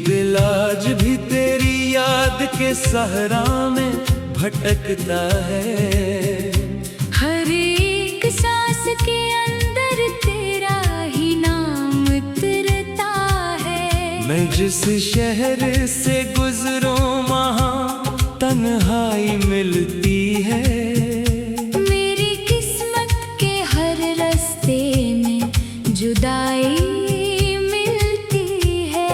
दिल आज भी तेरी याद के सहरा में भटकता है। हर एक सांस के अंदर तेरा ही नाम उतरता है। मैं जिस शहर से गुजरूं वहाँ तन्हाई मिलती है। मेरी किस्मत के हर रास्ते में जुदाई मिलती है।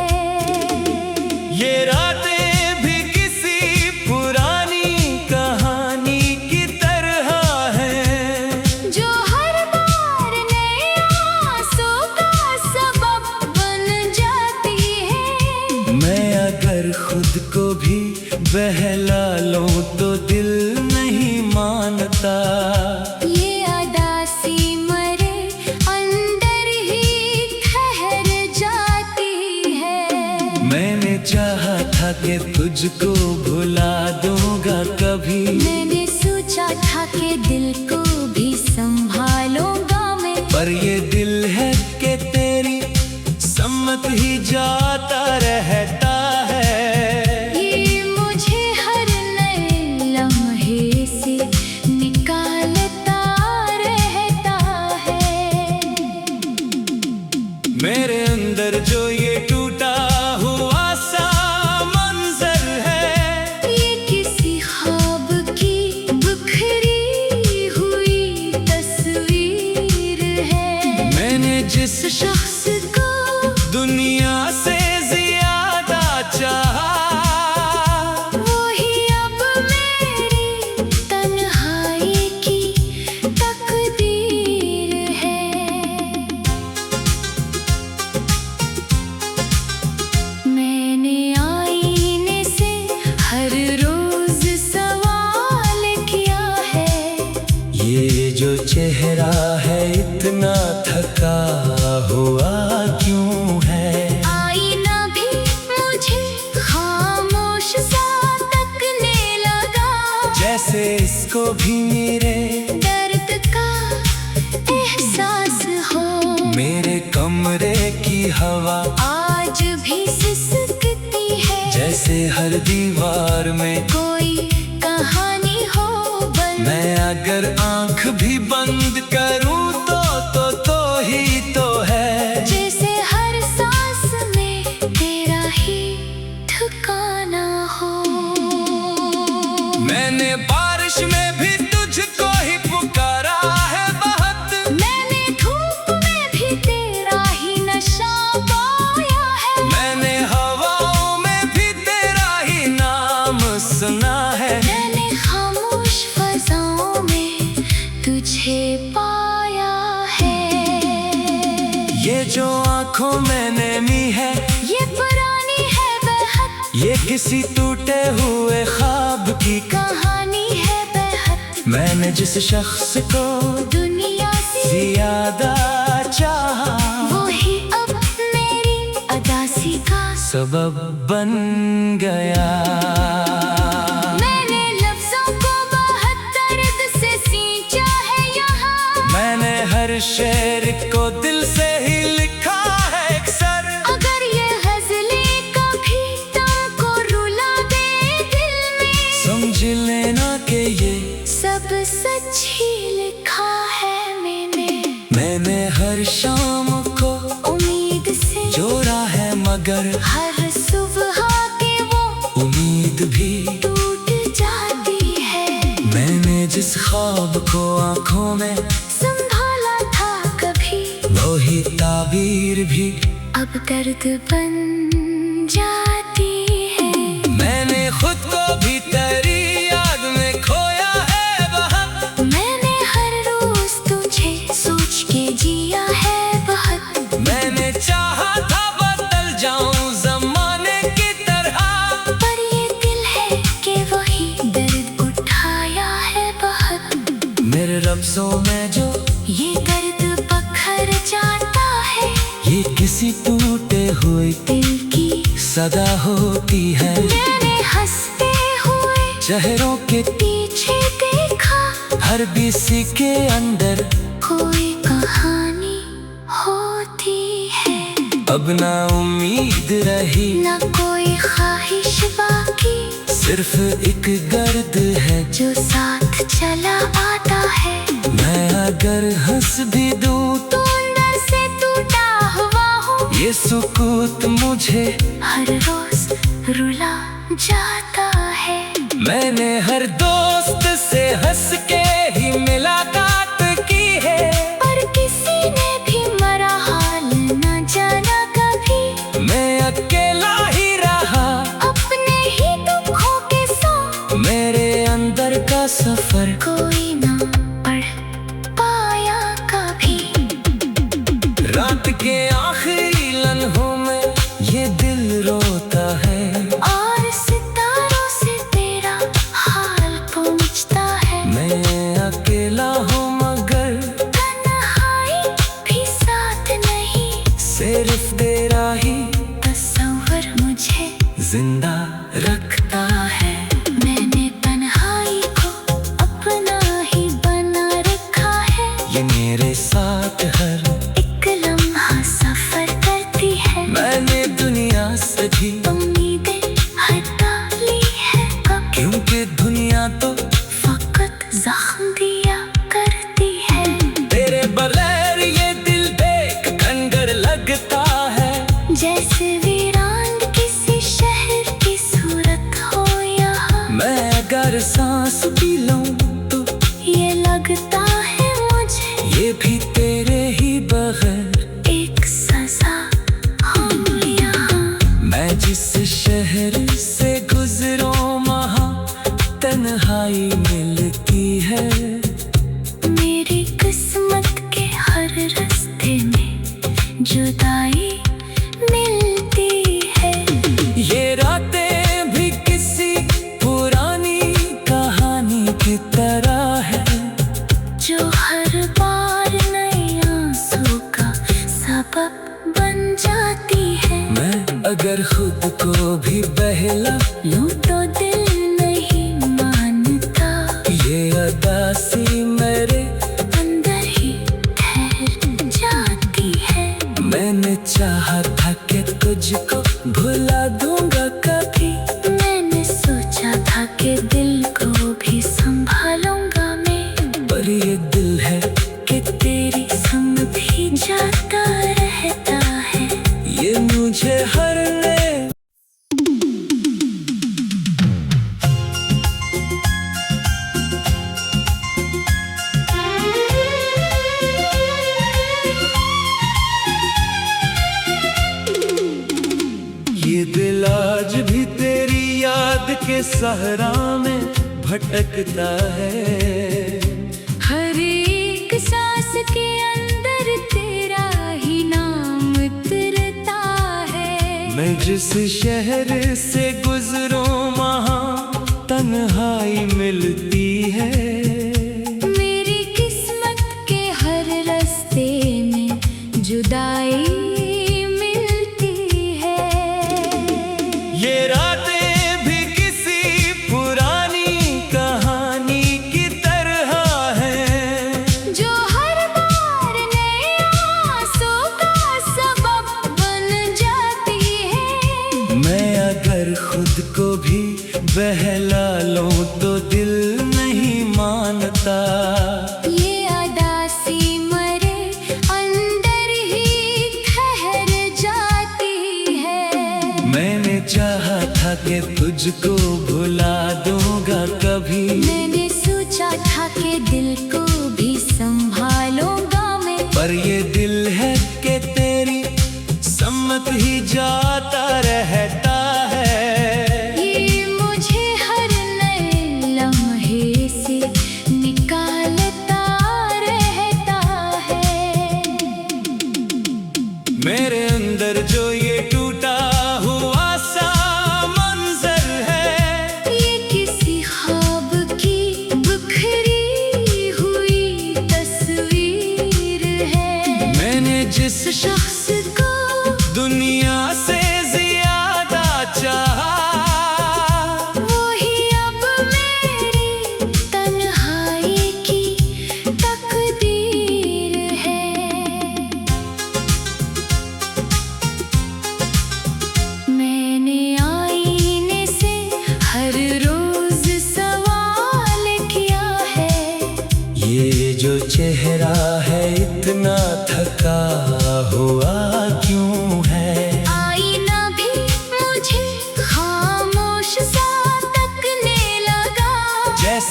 ये रातें भी किसी पुरानी कहानी की तरह हैं, जो हर बार नए आंसू का सबब बन जाती है। मैं अगर खुद को भी बहला लूं तो दिल नहीं मानता। ये अदासी मरे अंदर ही ठहर जाती है। मैंने चाहा था कि तुझको भुला दूंगा कभी। मैंने सोचा था कि दिल को भी संभालूंगा मैं, पर ये दिल है कि तेरी सम्मत ही जाता रहता है। ये मुझे हर नए लम्हे से निकालता रहता है। मेरे अंदर जो ये टूटा हुआ सा मंजर है, ये किसी ख्वाब की बिखरी हुई तस्वीर है। मैंने जिस शख्स को दुनिया से ज्यादा चाहा, वही अब मेरी तन्हाई की तकदीर है। मैंने आईने से हर रोज सवाल किया है। ये जो चेहरा है इतना थका हुआ क्यों है। आईना भी मुझे खामोश सा तकने लगा, जैसे इसको भी मेरे दर्द का एहसास हो। मेरे कमरे की हवा आज भी सिसकती है, जैसे हर दीवार में कोई कहानी हो बंद। मैं अगर आंख भी बंद करूं तो ही तो है। जैसे हर सांस में तेरा ही ठिकाना हो। मैंने बारिश में भी तुझको ही पुकारा है बहुत। मैंने धूप में भी तेरा ही नशा पाया है। मैंने हवाओं में भी तेरा ही नाम सुना है। मैंने खामोश फजाओं में तुझे पाया है। ये जो आंखों में नमी है, ये पुरानी है बेहद, ये किसी टूटे हुए ख्वाब की कहानी है बेहद। मैंने जिस शख्स को दुनिया से ज्यादा चाहा, वही अब मेरी अदासी का सबब बन गया। मैंने लफ्जों को बहुत दर्द से सींचा है यहाँ। मैंने हर शेर को दिल से ही लिखा है अक्सर। अगर ये गज़लें कभी तुमको रुला दे दिल में, समझ लेना कि ये सब सच ही लिखा है मैंने। मैंने हर शाम को उम्मीद से जोड़ा है, मगर हर सुबह के वो उम्मीद भी टूट जाती है। मैंने जिस ख्वाब को आंखों में संभाला था कभी, वही ताबीर भी अब दर्द बन जाती है। मैंने खुद को भी तेरी याद में खोया है बहुत। मैंने हर रोज तुझे सोच के जिया है बहुत। मैंने चाहा था बदल जाऊं जमाने की तरह, पर ये दिल है कि वही दर्द उठाया है बहुत। मेरे लफ्जों में जो ये दर्द पखर जाता है, ये किसी टूटे हुए दिल की सदा होती है। मैंने हंसते हुए चेहरों के पीछे देखा, हर किसी के अंदर कोई कहानी होती है। अब ना उम्मीद रही, ना कोई ख्वाहिश बाकी, सिर्फ एक गर्द है जो साथ चला आता है। मैं अगर हंस भी दूं तो अंदर से टूटा हुआ हूँ, ये सुकूत मुझे हर रोज रुला जाता है। मैंने हर दोस्त से हंस के ही मुलाकात की है, पर किसी ने भी मरा हाल न जाना कभी। मैं अकेला ही रहा अपने ही दुखों के साथ, मेरे अंदर का सफर कोई ना पढ़ पाया कभी। रात के आखिरी लम्हों में ये दिल रोता है, और सितारों से तेरा हाल पूछता है। मैं अकेला हूँ मगर तन्हाई भी साथ नहीं, सिर्फ तेरा ही तस्वर मुझे जिंदा रखता है। मैंने तन्हाई को अपना ही बना रखा है। ये मेरे साथ हर एक लम्हा सफर करती है। मैंने दुनिया से भी उम्मीदें हटा ली है कब, क्योंकि दुनिया तो फकत जख्म दिया करती है। तेरे बगैर ये दिल देख खंडर लगता है, जैसे वीरान किसी शहर की सूरत हो यहाँ। मैं अगर सांस पी लूं तो ये लगता है मुझे ये भी तेरे ही बगैर एक सजा हो यहाँ। मैं जिस शहर से गुजरूं वहाँ तन्हाई मिलती है। मेरी किस्मत के हर रास्ते में जुदाई मिलती है। ये रातें भी किसी पुरानी कहानी की तरह है, जो हर बार नए आंसू का सबब बन जाती है। मैं अगर खुद को भी बहला यूं तो दिल नहीं मानता, ये अदासी मेरे अंदर ही ठहर जाती है। मैंने चाहा था कि तुझको भुला दूंगा कभी, मैंने सोचा था कि दिल को भी संभालूंगा मैं, पर ये दिल है कि तेरी संग भी जाता रहता है। ये मुझे हर ने ये दिल आज भी तेरी याद के सहरा में भटकता है। हर एक सांस के अंदर तेरा ही नाम उतरता है। मैं जिस शहर से गुजरूं वहाँ तन्हाई मिलती है। मेरी किस्मत के हर रास्ते में जुदाई मिलती है। ये रातें भी किसी पुरानी कहानी की तरह हैं, जो हर बार नए आंसू का सबब बन जाती है। मैं अगर खुद को भी बहला लूं तो दिल नहीं मानता, ये अदासी मरे अंदर ही ठहर जाती है। मैंने चाहा था कि तुझको भुला दूंगा कभी, मैंने सोचा था कि दिल को भी संभालूंगा मैं, पर ये दिल है कि तेरी सम्मत ही जाता रहता है। ये मुझे हर नए लम्हे से निकालता रहता है। मेरे अंदर जो ये टूटा हुआ सा मंजर है, ये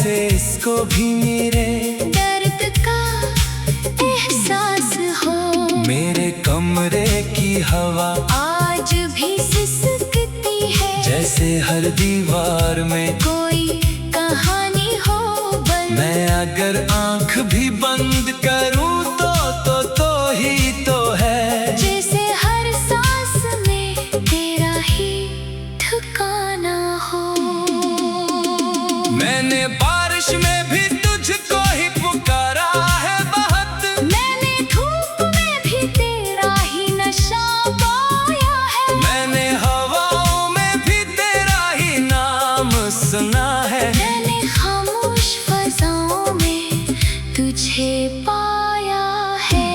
जैसे इसको भी मेरे दर्द का एहसास हो। मेरे कमरे की हवा आज भी सिसकती है, जैसे हर दीवार में कोई कहानी हो बंद। मैं अगर आंख भी बंद करूं तो ही तो है। जैसे हर सांस में तेरा ही ठिकाना हो। मैंने बारिश में भी तुझको ही पुकारा है बहुत। मैंने धूप में भी तेरा ही नशा पाया है। मैंने हवाओं में भी तेरा ही नाम सुना है। मैंने खामोश फजाओं में तुझे पाया है।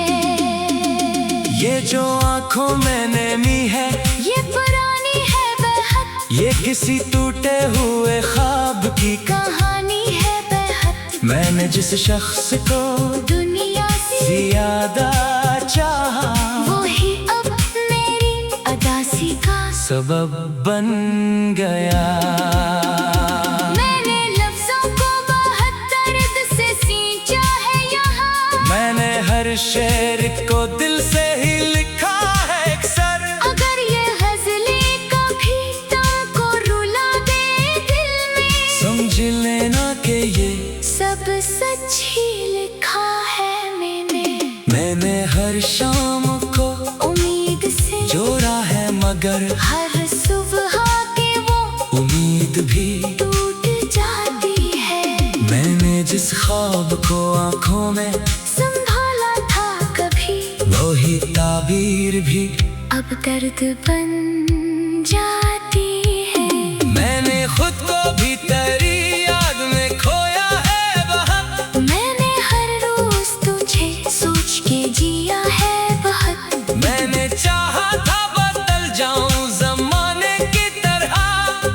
ये जो आंखों में नैनी है, ये पुरानी है बेहद, ये किसी टूटे हुए ख्वाब की कहानी है बेहद। मैंने जिस शख्स को दुनिया से ज्यादा चाहा, वो ही अब मेरी अदासी का सबब बन गया। मैंने लफ्जों को बहुत दर्द से सींचा है यहाँ। मैंने हर शेर को दिल से ही लिखा है अक्सर। अगर ये गज़लें कभी तुमको रुला दे दिल में, समझ लेना कि ये सब सच ही लिखा है मैंने। मैंने हर शाम को उम्मीद से जोड़ा है, मगर हर सुबह के वो उम्मीद भी टूट जाती है। मैंने जिस ख्वाब को आंखों में संभाला था कभी, वही ताबीर भी अब दर्द बन जाती है। मैंने खुद को भी तेरी याद में खोया है बहुत। मैंने हर रोज तुझे सोच के जिया है बहुत। मैंने चाहा था बदल जाऊं जमाने की तरह,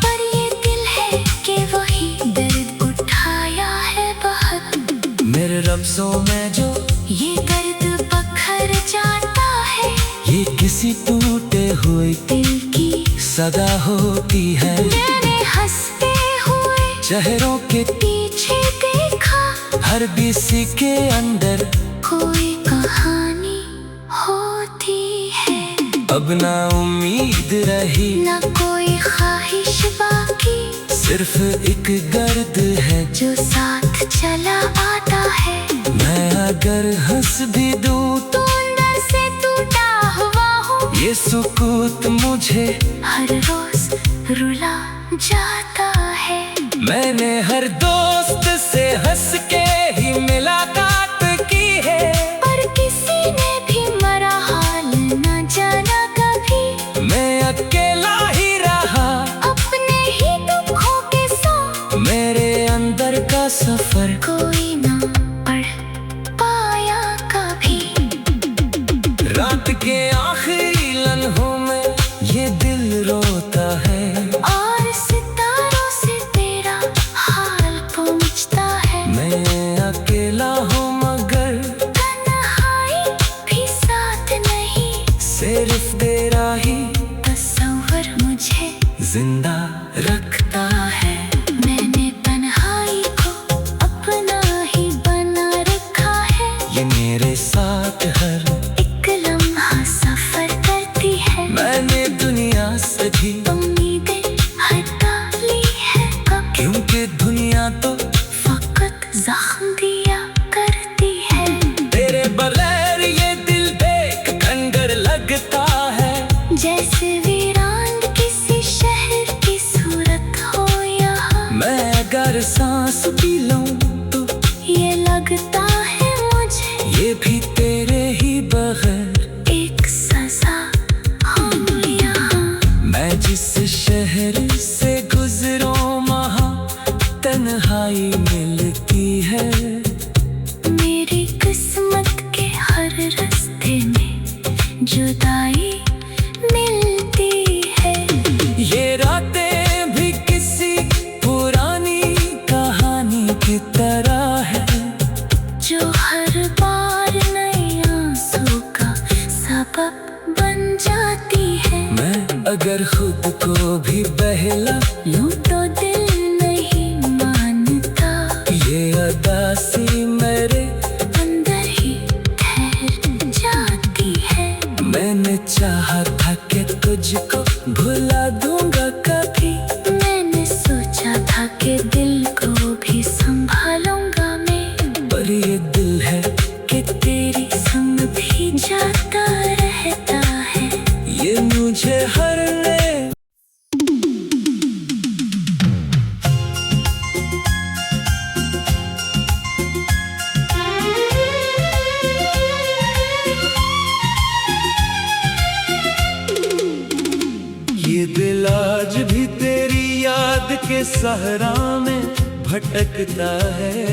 पर ये दिल है कि वही दर्द उठाया है बहुत। मेरे लफ्जों में जो ये दर्द पखर जाता है, ये किसी टूटे हुए दिल की सदा होती है। मैंने हंसते हुए चेहरों के पीछे देखा, हर किसी के अंदर कोई कहानी होती है। अब ना उम्मीद रही, ना कोई ख्वाहिश बाकी, सिर्फ एक दर्द है जो साथ चला आता है। मैं अगर हंस भी दूं तो अंदर से टूटा हुआ हूँ, ये सुकूत मुझे हर रोज रुला जाता है। मैंने हर दोस्त से हंस के ही मुलाकात की है, पर किसी ने भी मरा हाल न जाना कभी। मैं अकेला ही रहा अपने ही दुखों के साथ, मेरे अंदर का सफर कोई ना पढ़ पाया कभी। रात के आखिरी लम्हों में ये दिल रोता है, और सितारों से तेरा हाल पूछता है। मैं अकेला हूँ मगर तन्हाई भी साथ नहीं, सिर्फ तेरा ही तस्वर मुझे जिंदा रखता है। मैंने तन्हाई को अपना ही बना रखा है। ये मेरे साथ हर एक लम्हा सफर करती है। मैंने दुनिया से भी उम्मीदें हटा ली है कब, क्योंकि दुनिया तो फकत जख्म दिया करती है। तेरे बगैर ये दिल देख खंडर लगता है, जैसे वीरान किसी शहर की सूरत हो यहाँ। मैं अगर सांस पी लूं तो ये लगता है मुझे ये भी तेरे ही बगैर एक सजा हो यहाँ। मैं जिस शहर से गुजरूं वहाँ तन्हाई मिलती है। मेरी किस्मत के हर रास्ते में जुदाई मिलती है। ये रातें भी किसी पुरानी कहानी की तरह है, जो हर बार नए आंसू का सबब बन जाती है। मैं अगर खुद को भी बहला यूं तो दिल नहीं मानता, आज भी तेरी याद के सहरा में भटकता है।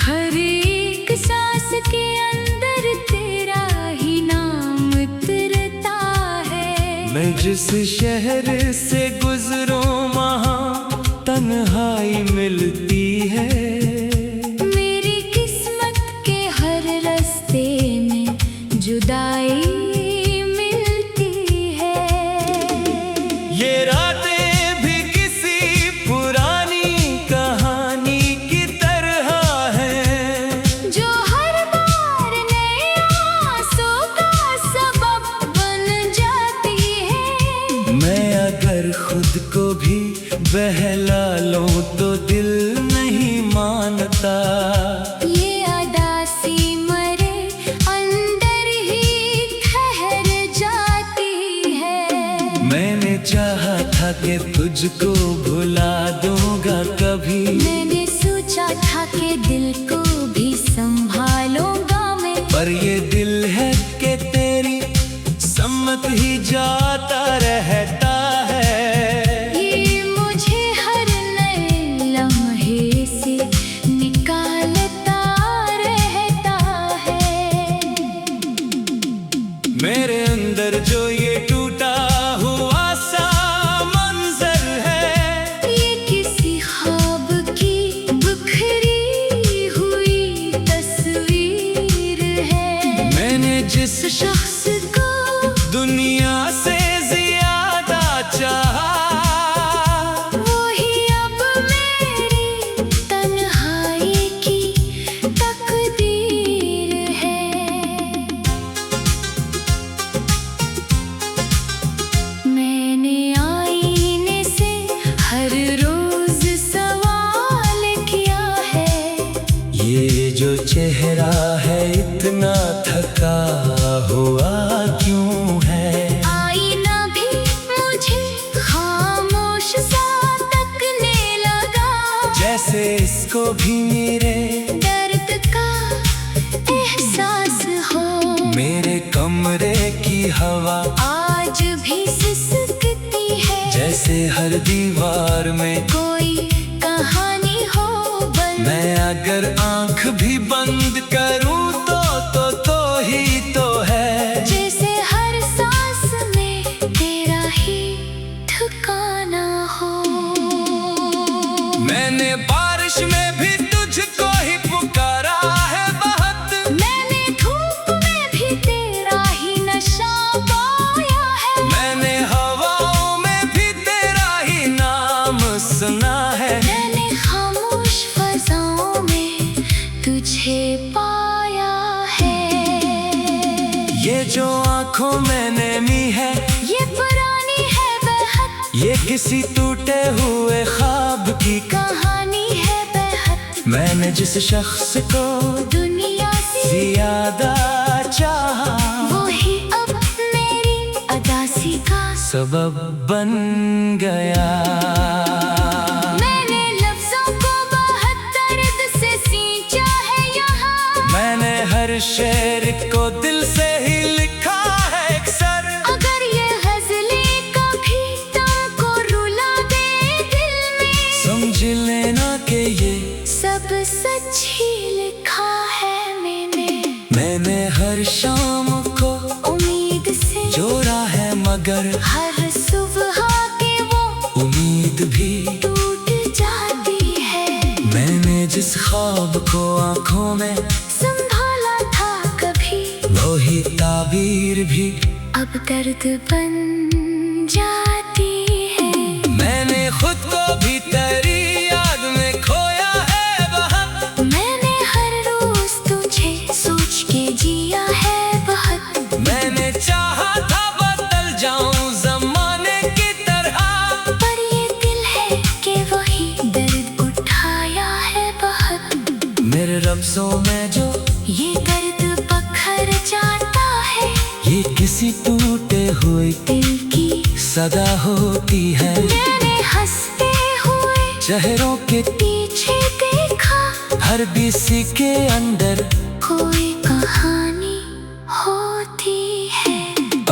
हर एक सांस के अंदर तेरा ही नाम उतरता है। मैं जिस शहर से गुजरूं वहाँ तन्हाई मिलती है। मेरी किस्मत के हर रास्ते में जुदाई मिलती है। ये रातें भी किसी पुरानी कहानी की तरह हैं, जो हर बार नए आंसू का सबब बन जाती है। मैं अगर खुद को भी बहला लूं तो दिल नहीं मानता। ये अदासी मरे अंदर ही ठहर जाती है। मैंने चाहा था कि तुझको भुला दूंगा कभी। मैंने सोचा था कि दिल को भी संभालूंगा मैं, पर ये दिल है कि तेरी सम्मत ही जाता रहता है। ये मुझे हर नए लम्हे से निकालता रहता है। मेरे अंदर जो ये टूटा हुआ सा मंजर है, ये किसी ख्वाब की बिखरी हुई तस्वीर है। मैंने जिस शख्स को दुनिया से ज्यादा चाहा, वही अब मेरी तन्हाई की तकदीर है। मैंने आईने से हर रोज सवाल किया है। ये जो चेहरा है इतना थका हुआ क्यों है। आईना भी मुझे खामोश सा तकने लगा, जैसे इसको भी मेरे दर्द का एहसास हो। मेरे कमरे की हवा आज भी सिसकती है, जैसे हर दीवार में कोई कहानी हो बंद। मैं अगर आंख भी बंद करूं तो ही तो है। जैसे हर सांस में तेरा ही ठिकाना हो। मैंने बारिश में भी तुझको ही पुकारा है बहुत। मैंने धूप में भी तेरा ही नशा पाया है। मैंने हवाओं में भी तेरा ही नाम सुना है। मैंने खामोश फज़ाओं में तुझे पाया है। ये जो आंखों में नमी है, ये पुरानी है बेहद, ये किसी टूटे हुए ख्वाब की कहानी है बेहद। मैंने जिस शख्स को दुनिया से ज्यादा चाहा, वही अब मेरी अदासी का सबब बन गया। मैंने लफ्जों को बहुत दर्द से सींचा है यहाँ। मैंने हर शेर को दिल से ही लिखा है अक्सर। अगर ये गज़लें कभी तुमको रुला दे दिल में, समझ लेना कि ये सब सच ही लिखा है मैंने। मैंने हर शाम को उम्मीद से जोड़ा है, मगर हर सुबह के वो उम्मीद भी टूट जाती है। मैंने जिस ख्वाब को आंखों में संभाला था कभी, वही ताबीर भी अब दर्द बन जाती है। मैंने खुद को भी तेरी याद में खोया है बहुत। मैंने हर रोज तुझे सोच के जिया है बहुत। मैंने चाहा था बदल जाऊं जमाने की तरह, पर ये दिल है कि वही दर्द उठाया है बहुत। मेरे लफ्जों में जो ये दर्द बखर जाता है, ये किसी टूटे हुए दिल की सदा होती है। मैंने हंसते हुए चेहरों के पीछे देखा, हर किसी के अंदर कोई कहानी होती है।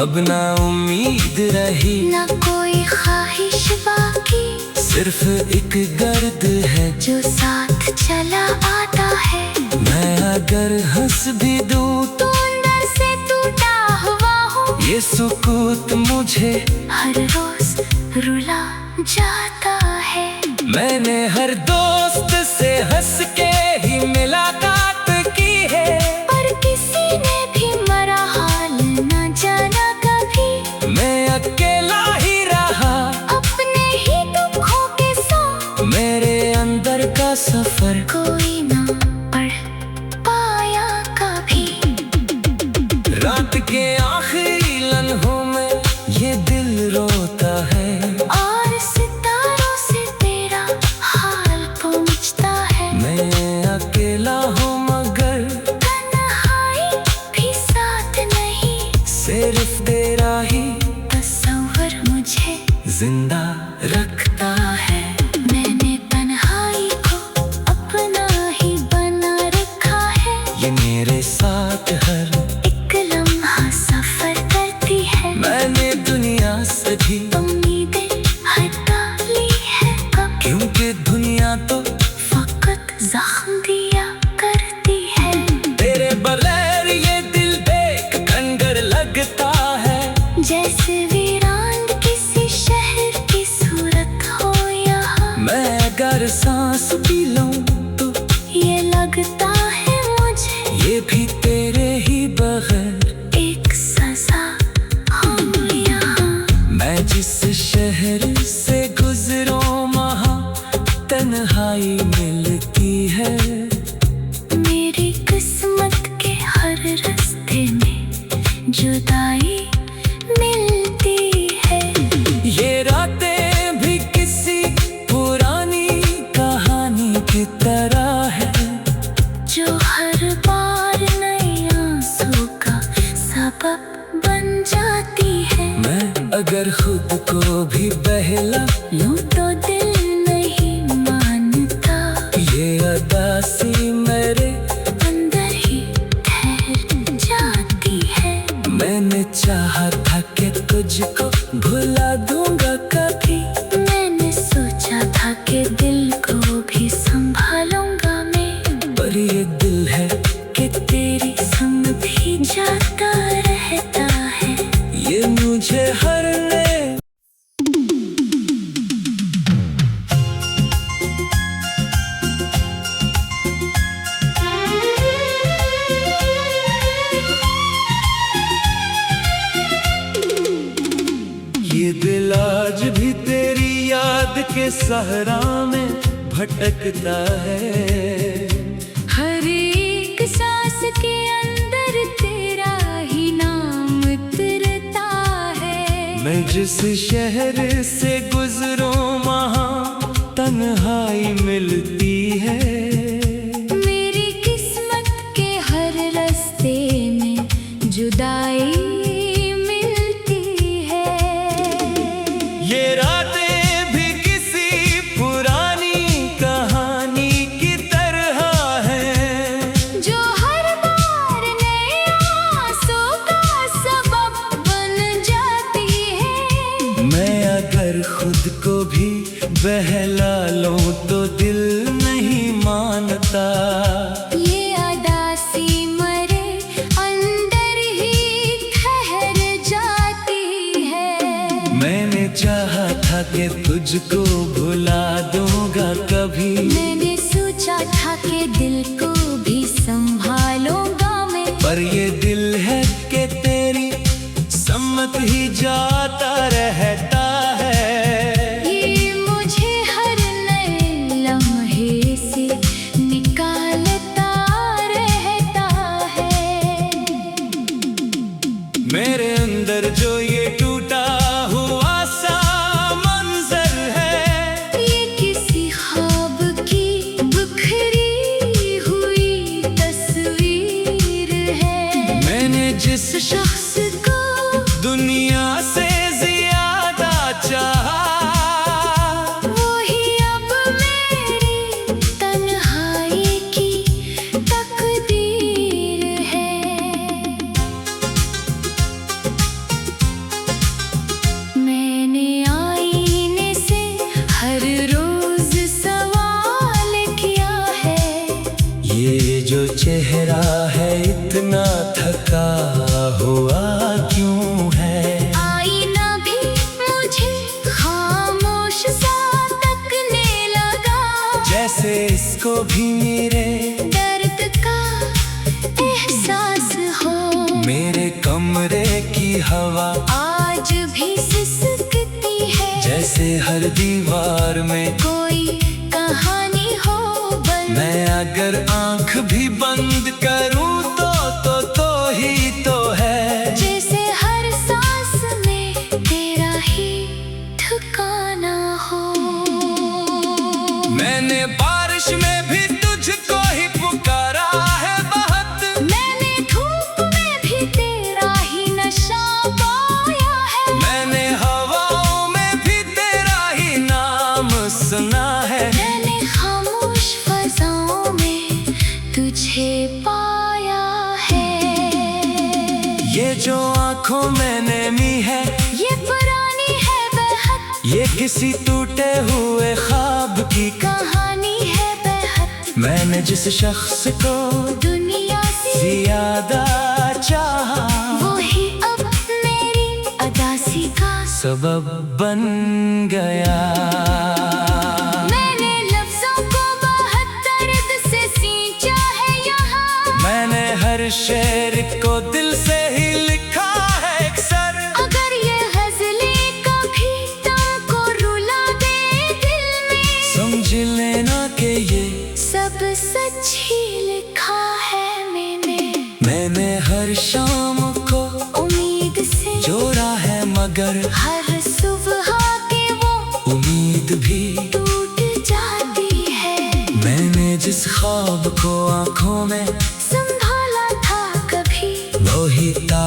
अब ना उम्मीद रही, ना कोई ख्वाहिश बाकी, सिर्फ एक दर्द है जो साथ चला आता है। मैं अगर हंस भी दूं तो अंदर से टूटा हुआ हूँ, ये सुकूत मुझे हर रोज रुला जाता है। मैंने हर दोस्त से हंस के ही मुलाकात की है, पर किसी ने भी मरा हाल न जाना कभी। मैं अकेला ही रहा अपने ही दुखों के साथ, मेरे अंदर का सफर कोई ना पढ़ पाया कभी। रात के आखिरी लम्हों में ये दिल रोता है, और सितारों से तेरा हाल पूछता है। मैं अकेला हूँ मगर तन्हाई भी साथ नहीं, सिर्फ तेरा ही तस्वर मुझे जिंदा रखता है। मैंने तन्हाई को अपना ही बना रखा है। ये मेरे साथ हर एक लम्हा सफर करती है। मैंने दुनिया से भी उम्मीदें हटा ली है कब, क्योंकि दुनिया तो फकत जख्म दिया करती है। तेरे बगैर ये दिल देख खंडर लगता है, जैसे वीरान किसी शहर की सूरत हो यहाँ। मैं अगर सांस भी लूं तो ये लगता है मुझे ये भी तेरे ही बगैर एक सजा हो यहाँ। मैं जिस शहर से गुजरूं वहाँ तन्हाई मिलती है। मेरी किस्मत के हर रास्ते में जुदाई मिलती है। ये रातें भी किसी पुरानी कहानी की तरह है, जो हर बार नए आंसू का सबब बन जाती है। मैं अगर खुद को भी बहला यूं तो दिल नहीं मानता, ये अदासी मेरे अंदर ही ठहर जाती है। मैंने चाहा था कि तुझको भुला दूंगा कभी, मैंने सोचा था कि दिल को भी संभालूंगा मैं, पर ये दिल है कि तेरी संग भी जाता रहता है। ये मुझे हर ने ये दिल आज भी तेरी याद के सहरा में भटकता है। हर एक सांस के अंदर तेरा ही नाम उतरता है। मैं जिस शहर से गुजरूं वहाँ तन्हाई मिलती है। मेरी किस्मत के हर रास्ते में जुदाई मिलती है। ये रातें भी किसी पुरानी कहानी की तरह है, जो हर बार नए आंसू का सबब बन जाती है। मैं अगर खुद को भी बहला लूं तो दिल नहीं मानता। ये अदासी मरे अंदर ही ठहर जाती है। मैंने चाहा था कि तुझको भुला दूंगा कभी, मैंने सोचा था कि दिल को भी संभालूंगा मैं, पर ये दिल है कि तेरी सम्मत ही जाता रहता है। ये मुझे हर नए लम्हे से निकालता रहता है। मेरे अंदर जो ये टूटा हुआ सा मंजर है, ये जैसे इसको भी मेरे दर्द का एहसास हो। मेरे कमरे की हवा आज भी सिसकती है, जैसे हर दीवार में कोई कहानी हो मैं अगर आंख भी बंद करूं तो ही तो है। जैसे हर सांस में तेरा ही ठिकाना हो। मैंने बारिश में भी तुझको ही पुकारा है बहुत, मैंने धूप में भी तेरा ही नशा पाया है। मैंने हवाओं में भी तेरा ही नाम सुना है। मैंने खामोश फजाओं में तुझे पाया है। ये जो आंखों में नमी है, ये पुरानी है बेहद, ये किसी टूटे हुए ख्वाब की कहानी है बेहद। मैंने जिस शख्स को दुनिया से ज्यादा चाहा, वो ही अब मेरी अदासी का सबब बन गया। मैंने लफ्जों को बहुत दर्द से सींचा है यहाँ। मैंने हर शेर को दिल से ही लिखा है अक्सर। अगर ये गज़लें कभी तुमको रुला दे दिल में, समझ लेना कि ये सब सच ही लिखा है मैंने हर शाम को उम्मीद से जोड़ा है, मगर हर सुबह के वो उम्मीद भी टूट जाती है। मैंने जिस ख्वाब को आंखों में संभाला था कभी वो ही था।